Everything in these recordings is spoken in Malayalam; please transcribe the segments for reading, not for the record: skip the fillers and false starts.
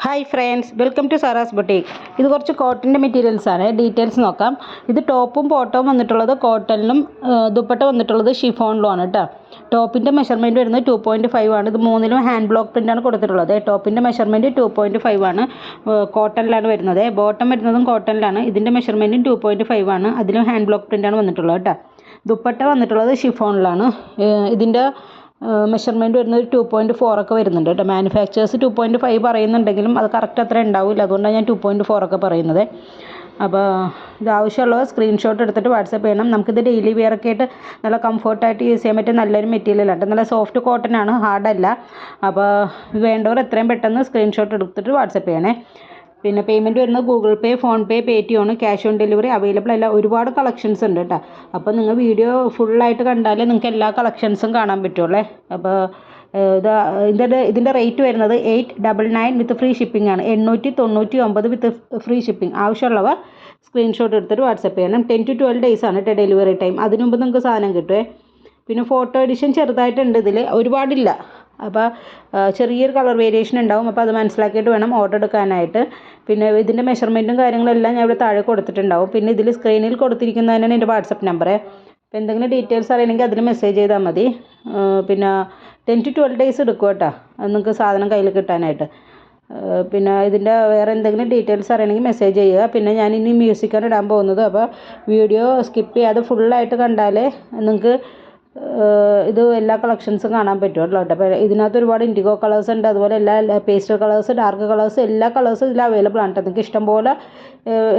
Hi friends, welcome to Sara's boutique. ഇത് കുറച്ച് കോട്ടൻ്റെ മെറ്റീരിയൽസാണ്. ഡീറ്റെയിൽസ് നോക്കാം. ഇത് ടോപ്പും ബോട്ടവും വന്നിട്ടുള്ളത് കോട്ടണിലും ദുപ്പട്ട വന്നിട്ടുള്ളത് ഷിഫോണിലുമാണ് കേട്ടോ. ടോപ്പിൻ്റെ മെഷർമെൻറ്റ് വരുന്നത് 2.5 ആണ്. ഇത് മൂന്നിലും ഹാൻഡ് ബ്ലോക്ക് പ്രിൻ്റാണ് കൊടുത്തിട്ടുള്ളത്. ടോപ്പിൻ്റെ മെഷർമെൻറ്റ് 2.5 ആണ്, കോട്ടണിലാണ് വരുന്നത്. ബോട്ടം വരുന്നതും കോട്ടണിലാണ്. ഇതിൻ്റെ മെഷർമെൻറ്റും 2.5 ആണ്, അതിലും ഹാൻഡ് ബ്ലോക്ക് പ്രിൻ്റാണ് വന്നിട്ടുള്ളത് കേട്ടോ. ദുപ്പട്ട വന്നിട്ടുള്ളത് ഷിഫോണിലാണ്. ഇതിൻ്റെ മെഷർമെൻറ്റ് വരുന്നത് 2.4 ഒക്കെ വരുന്നുണ്ട് കേട്ടോ. മാനുഫാക്ചേഴ്സ് 2.5 പറയുന്നുണ്ടെങ്കിലും അത് കറക്റ്റ് അത്ര ഉണ്ടാവില്ല, അതുകൊണ്ടാണ് ഞാൻ 2.4 ഒക്കെ പറയുന്നത്. അപ്പോൾ ഇത് ആവശ്യമുള്ളവർ സ്ക്രീൻഷോട്ട് എടുത്തിട്ട് വാട്സപ്പ് ചെയ്യണം. നമുക്കിത് ഡെയിലി വെയറൊക്കെ ആയിട്ട് നല്ല കംഫർട്ടായിട്ട് യൂസ് ചെയ്യാൻ പറ്റിയ നല്ലൊരു മെറ്റീരിയലാണ്. നല്ല സോഫ്റ്റ് കോട്ടൺ ആണ്, ഹാർഡല്ല. അപ്പോൾ വേണ്ടവർ എത്രയും പെട്ടെന്ന് സ്ക്രീൻഷോട്ട് എടുത്തിട്ട് വാട്സപ്പ് ചെയ്യണേ. പിന്നെ പേയ്മെൻറ്റ് വരുന്നത് ഗൂഗിൾ പേ, ഫോൺ പേ, പേടിഎം ആണ്. ക്യാഷ് ഓൺ ഡെലിവറി അവൈലബിൾ അല്ല. ഒരുപാട് കളക്ഷൻസ് ഉണ്ട് കേട്ടോ. അപ്പോൾ നിങ്ങൾ വീഡിയോ ഫുള്ളായിട്ട് കണ്ടാലേ നിങ്ങൾക്ക് എല്ലാ കളക്ഷൻസും കാണാൻ പറ്റുള്ളൂ. അപ്പോൾ ഇതിൻ്റെ റേറ്റ് വരുന്നത് 899 വിത്ത് ഫ്രീ ഷിപ്പിംഗ് ആണ്. 899 വിത്ത് ഫ്രീ ഷിപ്പിംഗ്. ആവശ്യമുള്ളവർ സ്ക്രീൻഷോട്ട് എടുത്തിട്ട് വാട്സപ്പ് ചെയ്യണം. 10 to 12 days ആണ് കേട്ടോ ഡെലിവറി ടൈം. അതിന് മുമ്പ് നിങ്ങൾക്ക് സാധനം കിട്ടുമേ. പിന്നെ ഫോട്ടോ എഡിഷൻ ചെറുതായിട്ടുണ്ട്, ഇതിൽ ഒരുപാടില്ല. അപ്പോൾ ചെറിയൊരു കളർ വേരിയേഷൻ ഉണ്ടാവും. അപ്പോൾ അത് മനസ്സിലാക്കിയിട്ട് വേണം ഓർഡർ എടുക്കാനായിട്ട്. പിന്നെ ഇതിൻ്റെ മെഷർമെൻറ്റും കാര്യങ്ങളെല്ലാം ഞാൻ ഇവിടെ താഴെ കൊടുത്തിട്ടുണ്ടാവും. പിന്നെ ഇതിൽ സ്ക്രീനിൽ കൊടുത്തിരിക്കുന്നതിനാണ് എൻ്റെ വാട്സപ്പ് നമ്പർ. അപ്പോൾ എന്തെങ്കിലും ഡീറ്റെയിൽസ് അറിയണമെങ്കിൽ അതിൽ മെസ്സേജ് ചെയ്താൽ മതി. പിന്നെ 10 to 12 days എടുക്കും കേട്ടോ നിങ്ങൾക്ക് സാധനം കയ്യിൽ കിട്ടാനായിട്ട്. പിന്നെ ഇതിൻ്റെ വേറെ എന്തെങ്കിലും ഡീറ്റെയിൽസ് അറിയണമെങ്കിൽ മെസ്സേജ് ചെയ്യുക. പിന്നെ ഞാൻ ഇനി മ്യൂസിക്കാണ് ഇടാൻ പോകുന്നത്. അപ്പോൾ വീഡിയോ സ്കിപ്പ് ചെയ്യാതെ ഫുള്ളായിട്ട് കണ്ടാലേ നിങ്ങൾക്ക് ഇത് എല്ലാ കളക്ഷൻസും കാണാൻ പറ്റുമല്ലോ കേട്ടോ. അപ്പോൾ ഇതിനകത്ത് ഒരുപാട് ഇൻഡിഗോ കളേഴ്സ് ഉണ്ട്, അതുപോലെ എല്ലാ പേസ്റ്റൽ കളേഴ്സ്, ഡാർക്ക് കളേഴ്സ്, എല്ലാ കളേഴ്സും ഇതിൽ അവൈലബിൾ ആണ് കേട്ടോ. നിങ്ങൾക്ക് ഇഷ്ടം പോലെ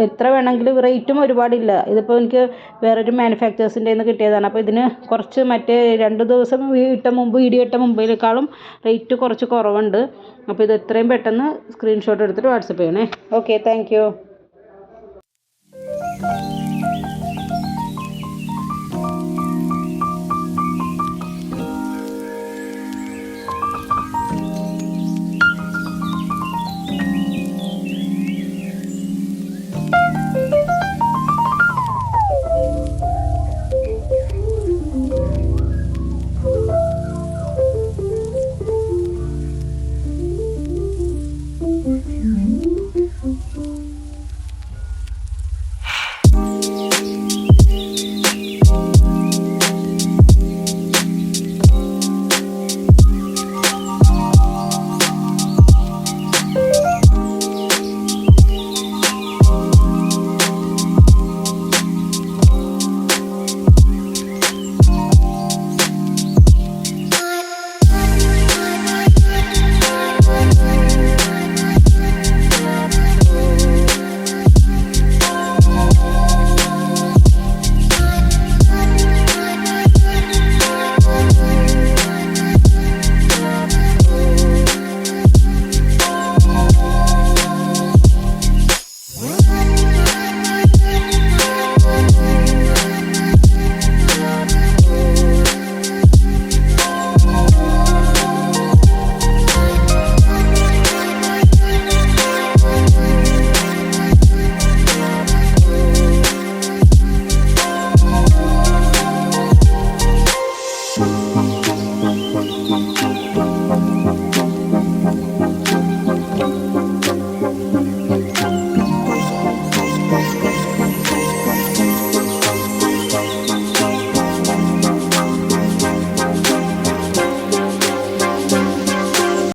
എത്ര വേണമെങ്കിലും, റേറ്റും ഒരുപാടില്ല. ഇതിപ്പോൾ എനിക്ക് വേറൊരു മാനുഫാക്ചേഴ്സിൻ്റെ നിന്ന് കിട്ടിയതാണ്. അപ്പോൾ ഇതിന് കുറച്ച് മറ്റേ 2 ദിവസം വീഡിയോ ഇട്ട മുമ്പിലേക്കാളും റേറ്റ് കുറച്ച് കുറവുണ്ട്. അപ്പോൾ ഇത് എത്രയും പെട്ടെന്ന് സ്ക്രീൻഷോട്ട് എടുത്തിട്ട് വാട്സപ്പ് ചെയ്യണേ. Okay, thank you.